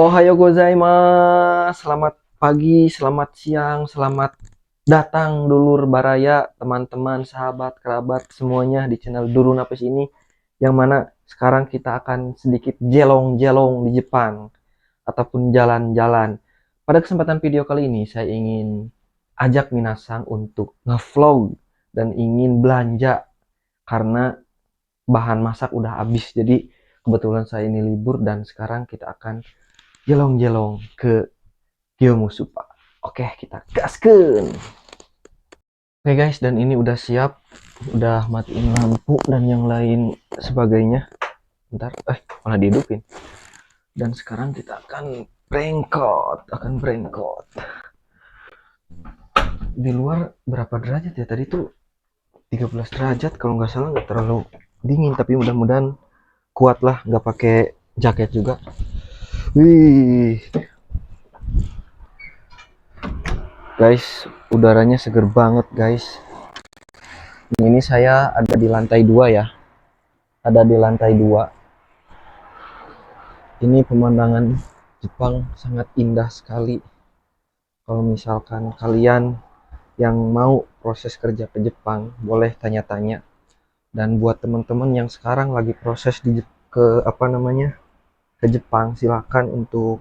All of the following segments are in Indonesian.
Ohayo gozaimasu, selamat pagi, selamat siang, selamat datang dulur baraya, teman-teman, sahabat, kerabat, semuanya di channel Duru Napes ini, yang mana sekarang kita akan sedikit jelong-jelong di Jepang, ataupun jalan-jalan. Pada kesempatan video kali ini, saya ingin ajak minasang untuk ngevlog, dan ingin belanja, karena bahan masak udah habis, jadi kebetulan saya ini libur, dan sekarang kita akan jelong-jelong ke Gyomusupa. Oke, kita gaskeun. Oke guys, dan ini udah siap, udah matiin lampu dan yang lain sebagainya. Bentar, malah dihidupin. Dan sekarang kita akan berangkat. Di luar berapa derajat ya? Tadi tuh 13 derajat kalau nggak salah, nggak terlalu dingin, tapi mudah-mudahan kuat lah, nggak pakai jaket juga. Wih, guys, udaranya seger banget guys. Ini saya ada di lantai 2 ya. Ada di lantai 2. Ini pemandangan Jepang sangat indah sekali. Kalau misalkan kalian yang mau proses kerja ke Jepang, boleh tanya-tanya. Dan buat teman-teman yang sekarang lagi proses ke Jepang, silakan untuk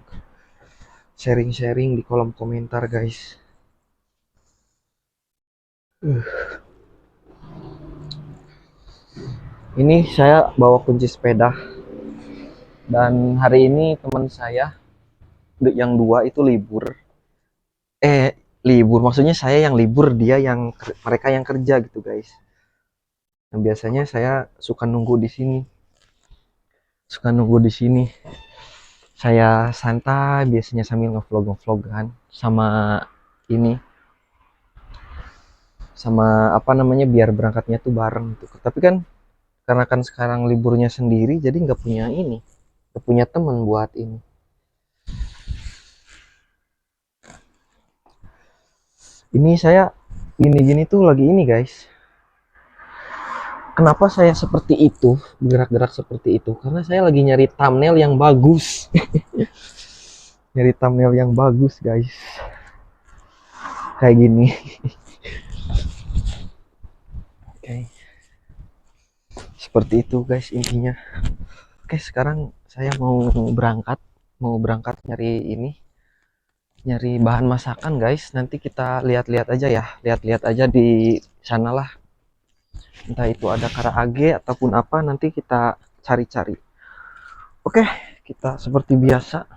sharing-sharing di kolom komentar guys. Ini saya bawa kunci sepeda, dan hari ini teman saya yang 2 itu libur. Libur maksudnya saya yang libur, mereka yang kerja gitu guys. Nah, biasanya saya suka nunggu di sini. Saya santai biasanya sambil ngevlog kan, sama ini, sama biar berangkatnya tuh bareng gitu. Tapi kan karena kan sekarang liburnya sendiri, jadi nggak punya temen buat ini. Ini saya gini tuh lagi ini guys. Kenapa saya seperti itu, bergerak-gerak seperti itu? Karena saya lagi nyari thumbnail yang bagus. Nyari thumbnail yang bagus guys, kayak gini. Oke, seperti itu guys intinya. Oke, sekarang saya mau berangkat nyari bahan masakan guys. Nanti kita lihat-lihat aja ya, lihat-lihat aja di sana lah, entah itu ada karaage ataupun apa, nanti kita cari-cari. Oke, kita seperti biasa,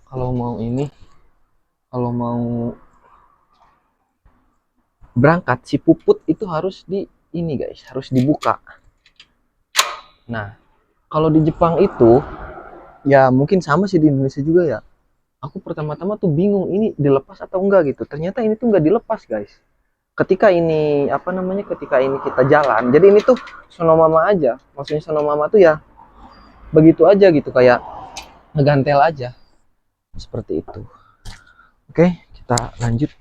kalau mau berangkat, si puput itu harus harus dibuka. Nah, kalau di Jepang itu ya mungkin sama sih, di Indonesia juga ya. Aku pertama-tama tuh bingung ini dilepas atau enggak gitu. Ternyata ini tuh enggak dilepas, guys. Ketika ini kita jalan. Jadi ini tuh sonomama aja. Maksudnya sonomama tuh ya begitu aja gitu, kayak ngegantel aja. Seperti itu. Oke, kita lanjut.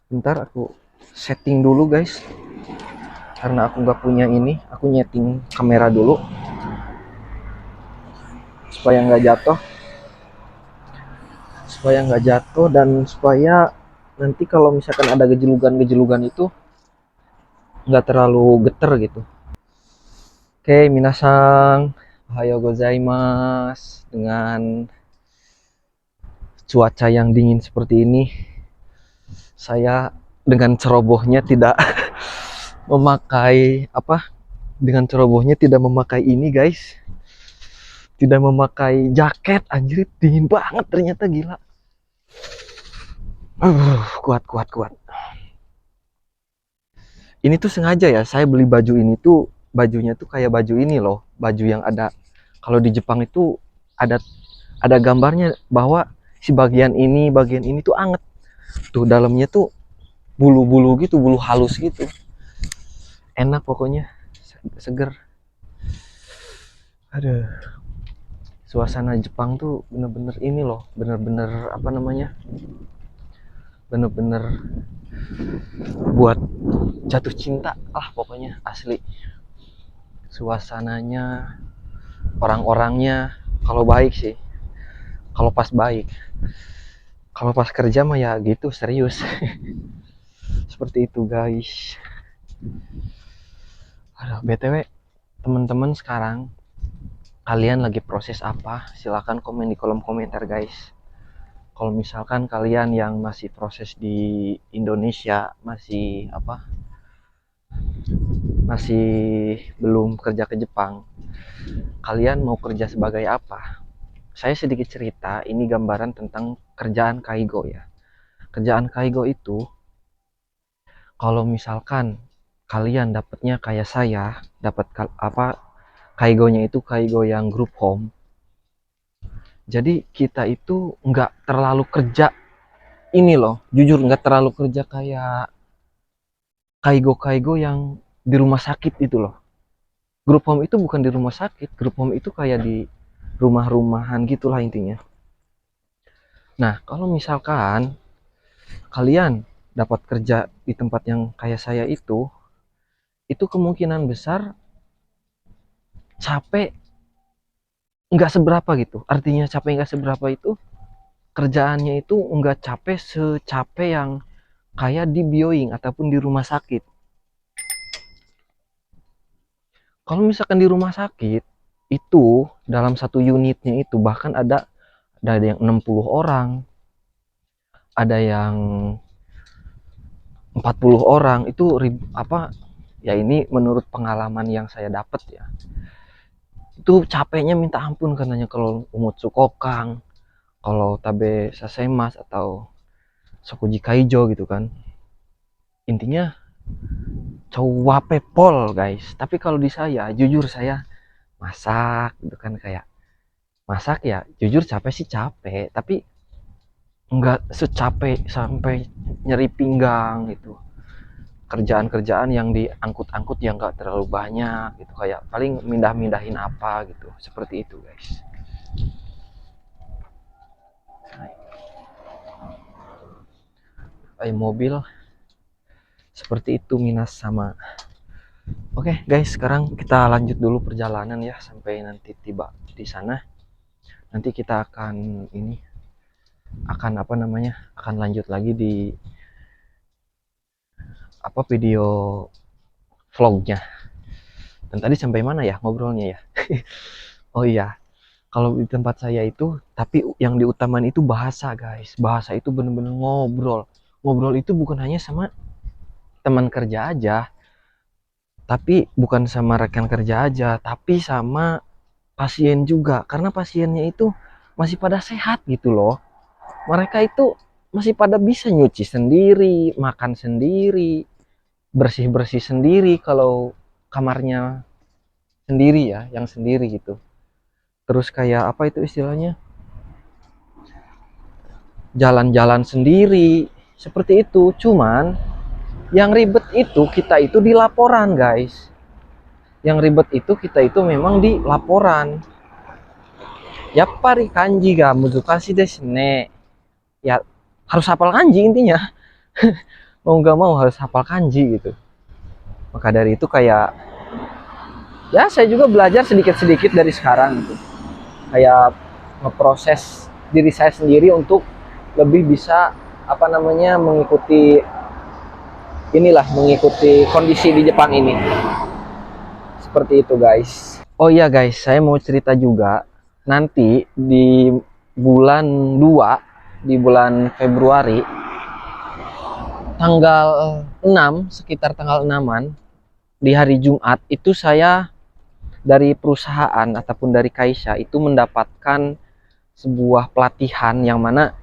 Bentar aku setting dulu, guys. Karena aku nggak punya ini, aku nyeting kamera dulu supaya nggak jatuh dan supaya nanti kalau misalkan ada gejelugan itu nggak terlalu geter gitu. Oke, minasang, ohayo gozaimasu. Dengan cuaca yang dingin seperti ini, saya dengan cerobohnya tidak memakai ini guys, tidak memakai jaket. Anjir, dingin banget ternyata, gila. Kuat. Ini tuh sengaja ya, saya beli baju ini tuh, bajunya tuh kayak baju ini loh, baju yang ada kalau di Jepang itu ada gambarnya bahwa si bagian ini tuh anget. Tuh dalamnya tuh bulu-bulu gitu, bulu halus gitu. Enak pokoknya, seger. Aduh. Suasana Jepang tuh bener-bener ini loh, bener-bener bener-bener buat jatuh cinta lah pokoknya, asli. Suasananya, orang-orangnya kalau baik sih, kalau pas baik. Kalau pas kerja mah ya gitu serius. Seperti itu guys. Aduh, BTW teman-teman sekarang kalian lagi proses apa? Silahkan komen di kolom komentar guys. Kalau misalkan kalian yang masih proses di Indonesia, masih apa? Masih belum kerja ke Jepang, kalian mau kerja sebagai apa? Saya sedikit cerita, ini gambaran tentang kerjaan Kaigo ya. Kerjaan Kaigo itu kalau misalkan kalian dapatnya kayak saya, dapat apa Kaigonya itu Kaigo yang group home. Jadi kita itu nggak terlalu kerja ini loh, jujur nggak terlalu kerja kayak Kaigo-Kaigo yang di rumah sakit itu loh. Group home itu bukan di rumah sakit, group home itu kayak di rumah-rumahan gitulah intinya. Nah, kalau misalkan kalian dapat kerja di tempat yang kayak saya itu kemungkinan besar capek nggak seberapa gitu. Artinya capek nggak seberapa itu kerjaannya itu nggak capek secapek yang kayak di bioing ataupun di rumah sakit. Kalau misalkan di rumah sakit itu dalam satu unitnya itu bahkan ada yang 60 orang, ada yang 40 orang itu apa ya, ini menurut pengalaman yang saya dapat ya. Itu capeknya minta ampun katanya kalau umut sukokang, kalau tabe sasemas atau sokuji kaijo gitu kan. Intinya cowape pol guys. Tapi kalau di saya jujur saya masak gitu kan, kayak masak ya jujur capek sih capek, tapi nggak secapek sampai nyeri pinggang gitu. Kerjaan-kerjaan yang diangkut-angkut yang nggak terlalu banyak gitu, kayak paling mindah-mindahin apa gitu, seperti itu guys. Mobil seperti itu minus sama. Oke guys, sekarang kita lanjut dulu perjalanan ya sampai nanti tiba di sana. Nanti kita akan akan lanjut lagi di video vlognya. Dan tadi sampai mana ya ngobrolnya ya? Oh iya, kalau di tempat saya itu, tapi yang diutamain itu bahasa guys. Bahasa itu bener-bener ngobrol. Ngobrol itu bukan hanya sama teman kerja aja, tapi bukan sama rekan kerja aja, tapi sama pasien juga. Karena pasiennya itu masih pada sehat gitu loh. Mereka itu masih pada bisa nyuci sendiri, makan sendiri, bersih-bersih sendiri kalau kamarnya sendiri ya, yang sendiri gitu. Terus kayak apa itu istilahnya? Jalan-jalan sendiri, seperti itu. Cuman yang ribet itu kita itu di laporan, guys. Yang ribet itu kita itu memang di laporan. Yappari kanji ga muzukashi desu ne. Ya harus hafal kanji intinya. Mau nggak mau harus hafal kanji gitu. Maka dari itu kayak ya saya juga belajar sedikit-sedikit dari sekarang gitu. Kayak ngeproses diri saya sendiri untuk lebih bisa mengikuti kondisi di Jepang ini. Seperti itu guys. Oh iya guys, saya mau cerita juga. Nanti di bulan 2, di bulan Februari, tanggal 6, sekitar tanggal 6-an, di hari Jumat, itu saya dari perusahaan ataupun dari Kaisha itu mendapatkan sebuah pelatihan yang mana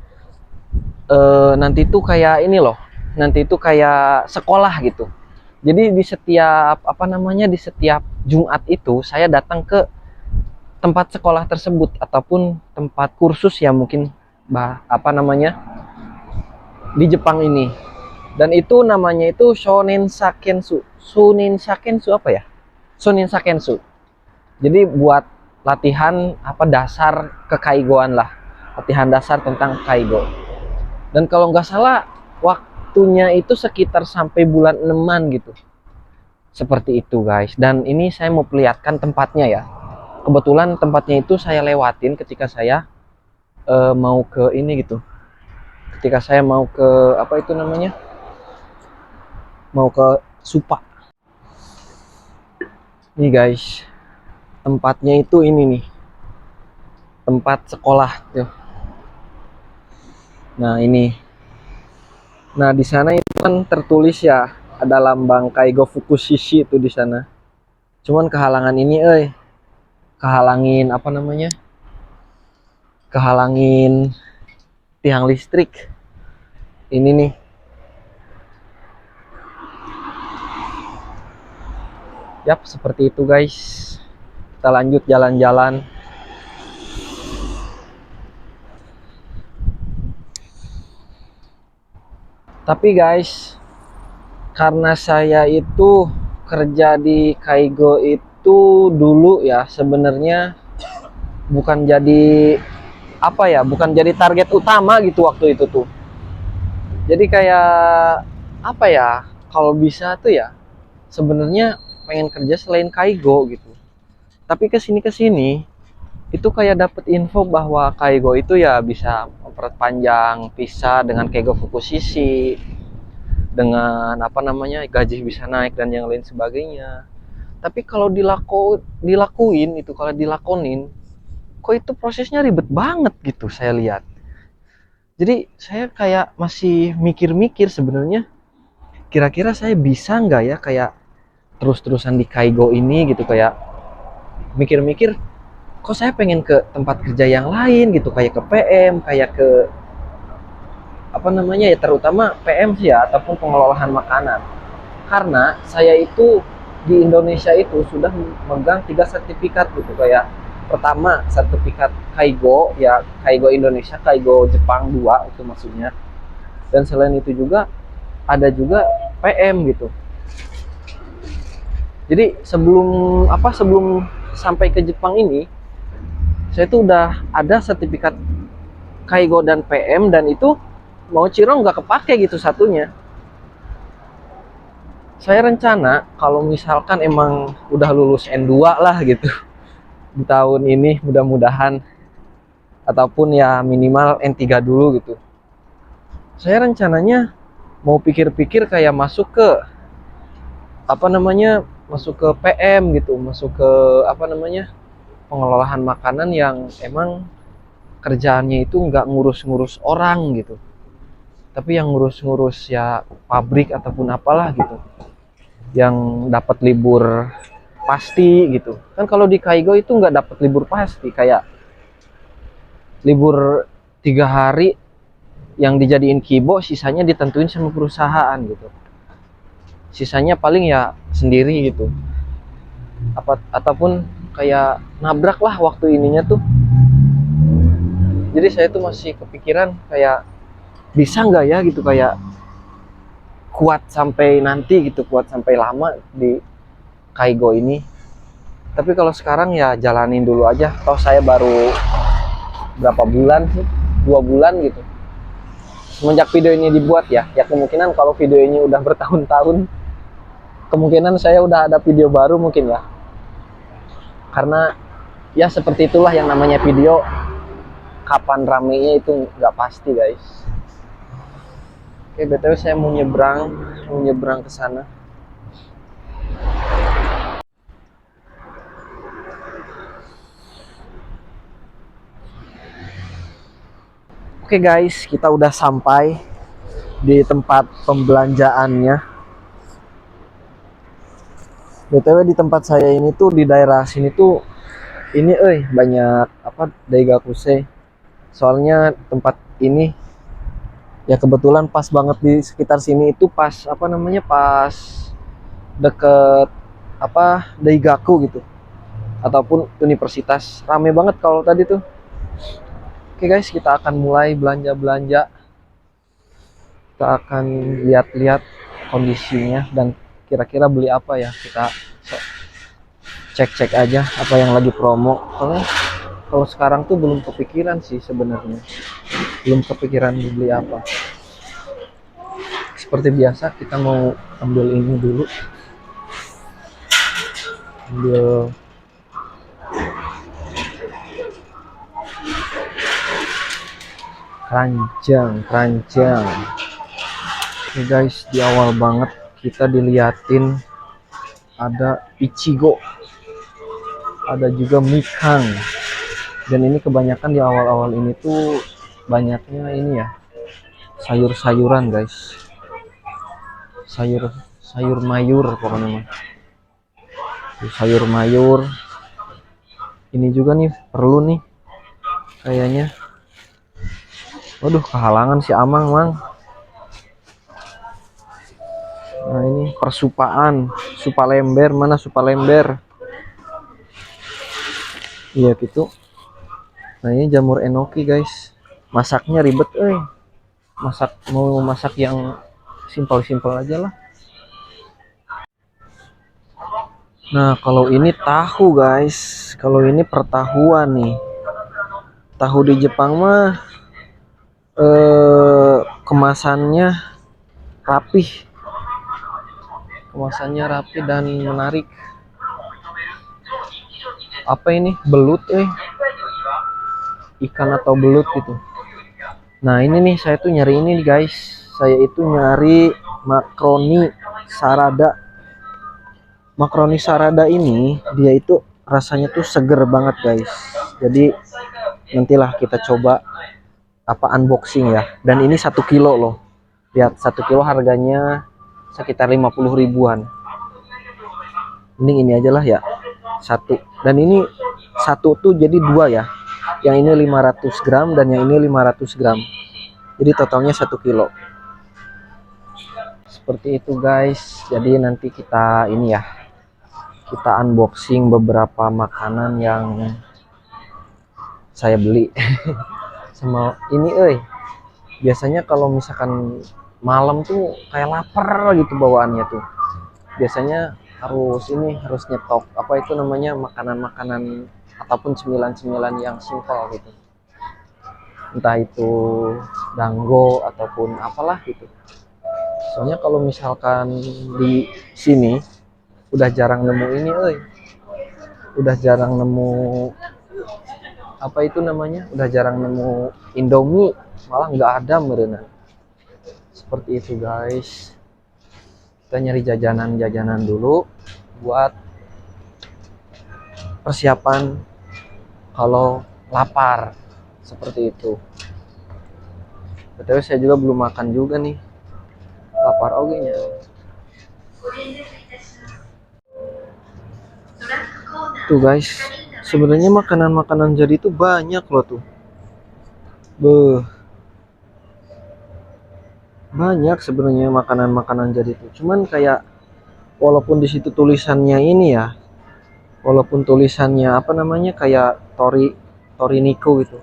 nanti itu kayak ini loh, nanti itu kayak sekolah gitu. Jadi di setiap Jumat itu saya datang ke tempat sekolah tersebut ataupun tempat kursus ya mungkin di Jepang ini. Dan itu namanya itu Shonin Sakensu. Shonin Sakensu apa ya? Shonin Sakensu. Jadi buat latihan dasar kekaigoan lah. Latihan dasar tentang kaigo. Dan kalau nggak salah waktunya itu sekitar sampai bulan 6-an gitu. Seperti itu guys. Dan ini saya mau perlihatkan tempatnya ya. Kebetulan tempatnya itu saya lewatin ketika saya mau ke ini gitu. Ketika saya mau ke apa itu namanya, mau ke Supa. Nih guys, tempatnya itu ini nih, tempat sekolah tuh. Nah ini, nah di sana itu kan tertulis ya, ada lambang Kaigo Fukushishi itu di sana. Cuman kehalangan ini, kehalangin apa namanya, kehalangin tiang listrik. Ini nih. Yap, seperti itu guys. Kita lanjut jalan-jalan. Tapi guys, karena saya itu kerja di Kaigo itu dulu ya, sebenarnya bukan jadi apa ya, bukan jadi target utama gitu waktu itu tuh. Jadi kayak apa ya, kalau bisa tuh ya sebenarnya pengen kerja selain Kaigo gitu. Tapi kesini itu kayak dapet info bahwa Kaigo itu ya bisa memperpanjang visa dengan Kaigo Fukushishi, dengan apa namanya, gaji bisa naik dan yang lain sebagainya. Tapi kalau dilakuin itu, kalau dilakonin, kok itu prosesnya ribet banget gitu saya lihat. Jadi saya kayak masih mikir-mikir sebenarnya, kira-kira saya bisa nggak ya kayak terus-terusan di Kaigo ini gitu, kayak mikir-mikir kok saya pengen ke tempat kerja yang lain gitu, kayak ke PM, kayak ke apa namanya ya, terutama PM sih ya, ataupun pengelolaan makanan. Karena saya itu di Indonesia itu sudah memegang 3 sertifikat gitu, kayak pertama sertifikat Kaigo ya, Kaigo Indonesia, Kaigo Jepang 2 itu maksudnya. Dan selain itu juga ada juga PM gitu. Jadi sebelum sampai ke Jepang ini, saya tuh udah ada sertifikat Kaigo dan PM, dan itu mau Cirong nggak kepake gitu satunya. Saya rencana kalau misalkan emang udah lulus N2 lah gitu di tahun ini, mudah-mudahan, ataupun ya minimal N3 dulu gitu. Saya rencananya mau pikir-pikir kayak masuk ke apa namanya, masuk ke PM gitu, masuk ke apa namanya, pengelolaan makanan yang emang kerjaannya itu nggak ngurus-ngurus orang gitu, tapi yang ngurus-ngurus ya pabrik ataupun apalah gitu, yang dapat libur pasti gitu. Kan kalau di Kaigo itu nggak dapat libur pasti, kayak libur 3 hari yang dijadiin kibo, sisanya ditentuin sama perusahaan gitu. Sisanya paling ya sendiri gitu. Ataupun kayak nabrak lah waktu ininya tuh. Jadi saya tuh masih kepikiran kayak bisa nggak ya gitu, kayak kuat sampai nanti gitu, kuat sampai lama di Kaigo ini. Tapi kalau sekarang ya jalanin dulu aja. Toh saya baru berapa bulan sih, 2 bulan gitu semenjak video ini dibuat ya. Ya kemungkinan kalau video ini udah bertahun-tahun, kemungkinan saya udah ada video baru mungkin ya. Karena ya seperti itulah yang namanya video, kapan ramenya itu nggak pasti guys. Oke, btw saya mau nyebrang ke sana. Oke guys, kita udah sampai di tempat pembelanjaannya. BTW di tempat saya ini tuh, di daerah sini tuh ini banyak apa, Daigakuse. Soalnya tempat ini ya kebetulan pas banget di sekitar sini itu, pas apa namanya, pas deket apa, Daigaku gitu, ataupun universitas. Rame banget kalau tadi tuh. Oke guys, kita akan mulai belanja-belanja. Kita akan lihat-lihat kondisinya dan kira-kira beli apa ya. Kita cek-cek aja apa yang lagi promo. Kalau sekarang tuh belum kepikiran sih sebenarnya. Belum kepikiran beli apa. Seperti biasa kita mau ambil ini dulu. Ambil keranjang. Ini guys, di awal banget kita diliatin ada Ichigo, ada juga Mikang. Dan ini kebanyakan di awal-awal ini tuh banyaknya ini ya, sayur-sayuran guys. Sayur mayur pokoknya mah. Sayur mayur. Ini juga nih perlu nih kayaknya. Waduh, kehalangan si Amang, Mang. Nah, ini persupaan, supa lember, mana supa lember? Iya gitu. Nah, ini jamur enoki, guys. Masaknya ribet, mau masak yang simpel-simpel aja lah. Nah, kalau ini tahu, guys. Kalau ini pertahuan nih. Tahu di Jepang mah kemasannya rapih. Kemasannya rapi dan menarik. Apa ini? Belut, ikan atau belut gitu. Nah, ini nih saya tuh nyari ini nih, guys. Saya itu nyari makroni sarada. Makroni sarada ini dia itu rasanya tuh seger banget, guys. Jadi nantilah kita coba unboxing ya. Dan ini 1 kilo loh. Lihat, 1 kilo harganya sekitar 50 ribuan. Mending ini aja lah ya. Satu. Dan ini satu tuh jadi 2 ya. Yang ini 500 gram dan yang ini 500 gram. Jadi totalnya 1 kilo. Seperti itu, guys. Jadi nanti kita ini ya. Kita unboxing beberapa makanan yang saya beli. Sama ini biasanya kalau misalkan malam tuh kayak lapar gitu bawaannya tuh. Biasanya harus nyetok apa itu namanya, makanan-makanan ataupun cemilan-cemilan yang simpel gitu. Entah itu dango ataupun apalah gitu. Soalnya kalau misalkan di sini udah jarang nemu ini, udah jarang nemu apa itu namanya, udah jarang nemu Indomie, malah nggak ada merena. Seperti itu, guys. Kita nyari jajanan-jajanan dulu buat persiapan kalau lapar. Seperti itu. Tapi saya juga belum makan juga nih. Lapar oke nya. Tuh, guys. Sebenarnya makanan-makanan jadi itu banyak loh tuh. Banyak sebenarnya makanan-makanan jadi itu. Cuman kayak walaupun di situ tulisannya ini ya, walaupun tulisannya apa namanya kayak tori niko gitu.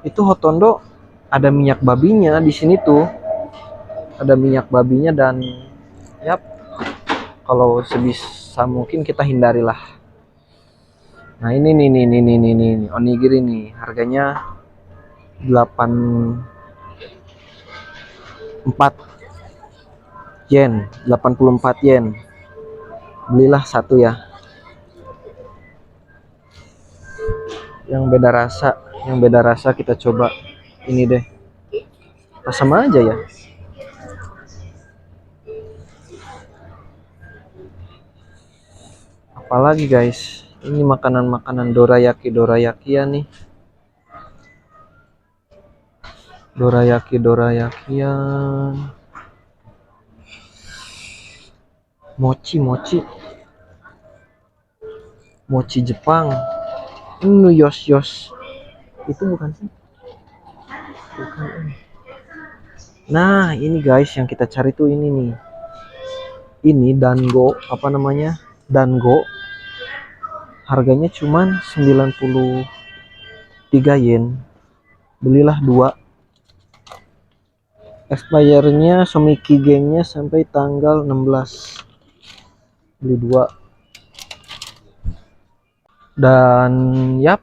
Itu hotondo ada minyak babinya di sini tuh. Ada minyak babinya dan yap, kalau sebisa mungkin kita hindarilah. Nah, ini nih onigiri nih, harganya 84 yen, 84 yen. Belilah satu ya. Yang beda rasa kita coba ini deh. Sama aja ya. Apalagi, guys, ini makanan-makanan dorayaki ya nih. Dorayakian. Mochi Jepang. Yos itu bukan sih? Bukan. Nah, ini guys yang kita cari tuh ini nih. Ini dango, apa namanya? Dango. Harganya cuman 93 yen. Belilah 2. Expire-nya Somiki gengnya sampai tanggal 16. Beli 2. Dan yap,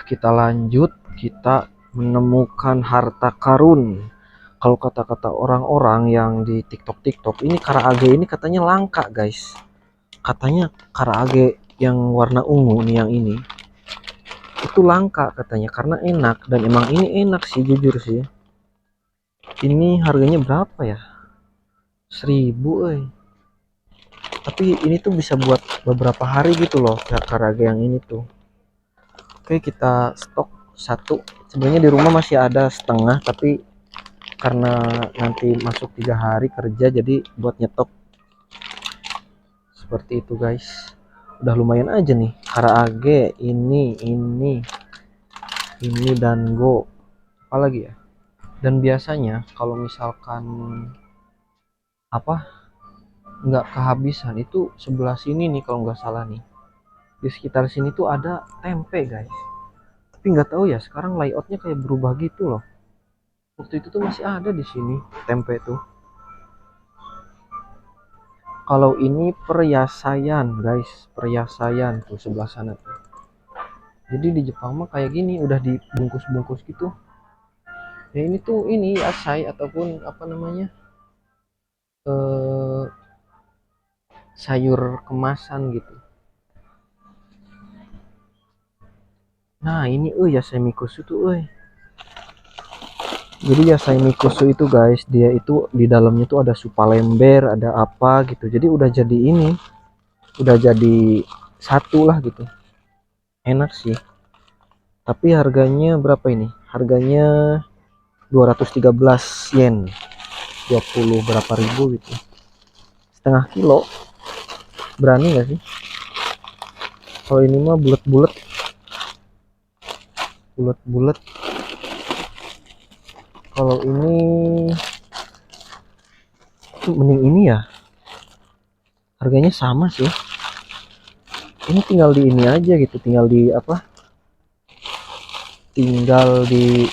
kita lanjut. Kita menemukan harta karun. Kalau kata-kata orang-orang yang di TikTok, ini karaage ini katanya langka, guys. Katanya karaage yang warna ungu nih, yang ini itu langka katanya karena enak, dan emang ini enak sih, jujur sih. Ini harganya berapa ya? 1000 tapi ini tuh bisa buat beberapa hari gitu loh, Karaage yang ini tuh. Oke, kita stok satu. Sebenarnya di rumah masih ada setengah, tapi karena nanti masuk 3 hari kerja, jadi buat nyetok seperti itu guys. Udah lumayan aja nih Karaage, ini Dango, apalagi ya. Dan biasanya kalau misalkan apa nggak kehabisan itu sebelah sini nih, kalau nggak salah nih di sekitar sini tuh ada tempe guys, tapi nggak tahu ya sekarang layoutnya kayak berubah gitu loh. Waktu itu tuh masih ada di sini tempe tuh. Kalau ini peryasayan guys, peryasayan tuh sebelah sana tuh. Jadi di Jepang mah kayak gini udah dibungkus-bungkus gitu ya. Ini tuh ini asai ataupun apa namanya, eh, sayur kemasan gitu. Nah ini ya semikusu tuh jadi ya mikusu itu guys, dia itu di dalamnya tuh ada supalember, ada apa gitu, jadi udah jadi ini, udah jadi satu lah gitu. Enak sih, tapi harganya berapa ini? Harganya 213 yen, 20 berapa ribu gitu, setengah kilo. Berani gak sih? Kalau ini mah bulat-bulat, bulat-bulat. Kalau ini mending ini ya, harganya sama sih. Ini tinggal di ini aja gitu, tinggal di apa, tinggal di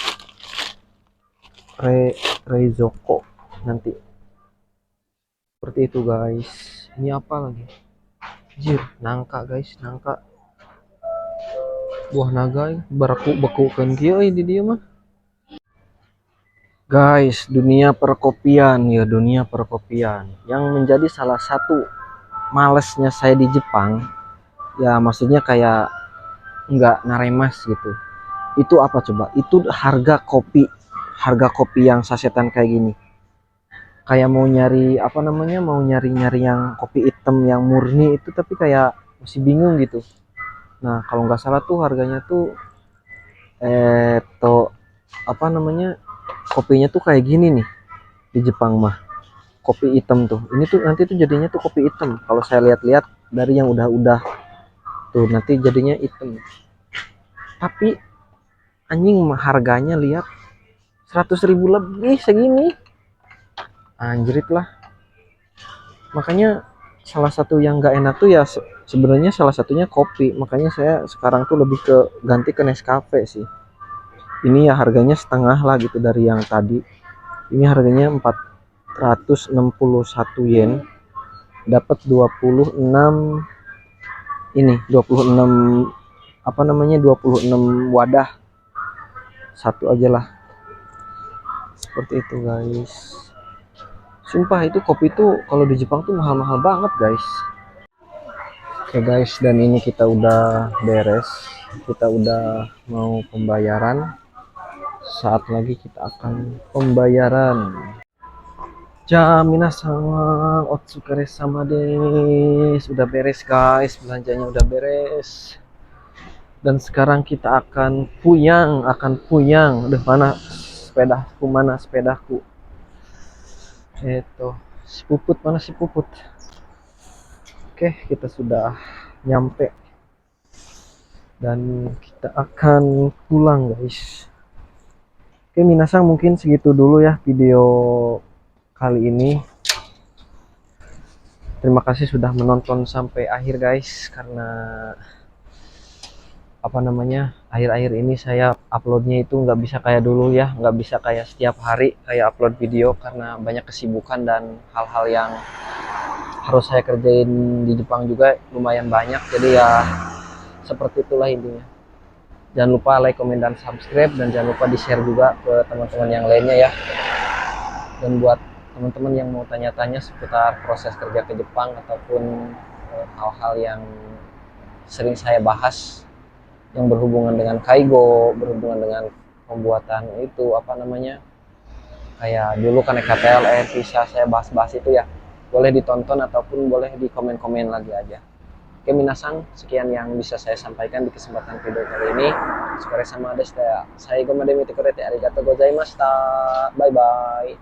Reizoko nanti. Seperti itu guys. Ini apa lagi? Jir, nangka guys, nangka. Buah naga baraku bekukeun kieu di dia mah. Guys, dunia perkopian ya, dunia perkopian yang menjadi salah satu malesnya saya di Jepang. Ya maksudnya kayak nggak naremas gitu. Itu apa coba? Itu harga kopi. Harga kopi yang sasetan kayak gini. Kayak mau nyari apa namanya, mau nyari-nyari yang kopi hitam yang murni itu, tapi kayak masih bingung gitu. Nah kalau nggak salah tuh harganya tuh to apa namanya, kopinya tuh kayak gini nih di Jepang mah, kopi hitam tuh. Ini tuh nanti tuh jadinya tuh kopi hitam kalau saya lihat-lihat dari yang udah tuh, nanti jadinya hitam. Tapi anjing harganya lihat 100.000 lebih segini, anjrit lah. Makanya salah satu yang nggak enak tuh ya sebenarnya salah satunya kopi. Makanya saya sekarang tuh lebih ke ganti ke Nescafe sih. Ini ya harganya setengah lah gitu dari yang tadi. Ini harganya 461 yen. Dapat 26 ini, 26 apa namanya, 26 wadah. Satu aja lah. Seperti itu guys. Sumpah itu kopi tuh kalau di Jepang tuh mahal-mahal banget guys. Oke guys, dan ini kita udah beres, kita udah mau pembayaran. Saat lagi kita akan pembayaran. Jamina sama otsukare sama des, udah beres guys, belanjanya udah beres. Dan sekarang kita akan puyang. Udah mana sepedaku? Itu si Puput, mana si Puput? Oke, kita sudah nyampe dan kita akan pulang guys. Oke minasang, mungkin segitu dulu ya video kali ini. Terima kasih sudah menonton sampai akhir guys, karena apa namanya, akhir-akhir ini saya uploadnya itu nggak bisa kayak dulu ya, nggak bisa kayak setiap hari kayak upload video, karena banyak kesibukan dan hal-hal yang harus saya kerjain di Jepang juga lumayan banyak. Jadi ya seperti itulah intinya. Jangan lupa like, comment, dan subscribe, dan jangan lupa di share juga ke teman-teman yang lainnya ya. Dan buat teman-teman yang mau tanya-tanya seputar proses kerja ke Jepang ataupun hal-hal yang sering saya bahas yang berhubungan dengan kaigo, berhubungan dengan pembuatan itu apa namanya, kayak dulu kan KTLR bisa saya bahas-bahas itu ya. Boleh ditonton ataupun boleh di komen-komen lagi aja. Oke, minasan, sekian yang bisa saya sampaikan di kesempatan video kali ini. Sukare sama deshita. Saigo made mite kurete arigatou gozaimashita. Bye bye.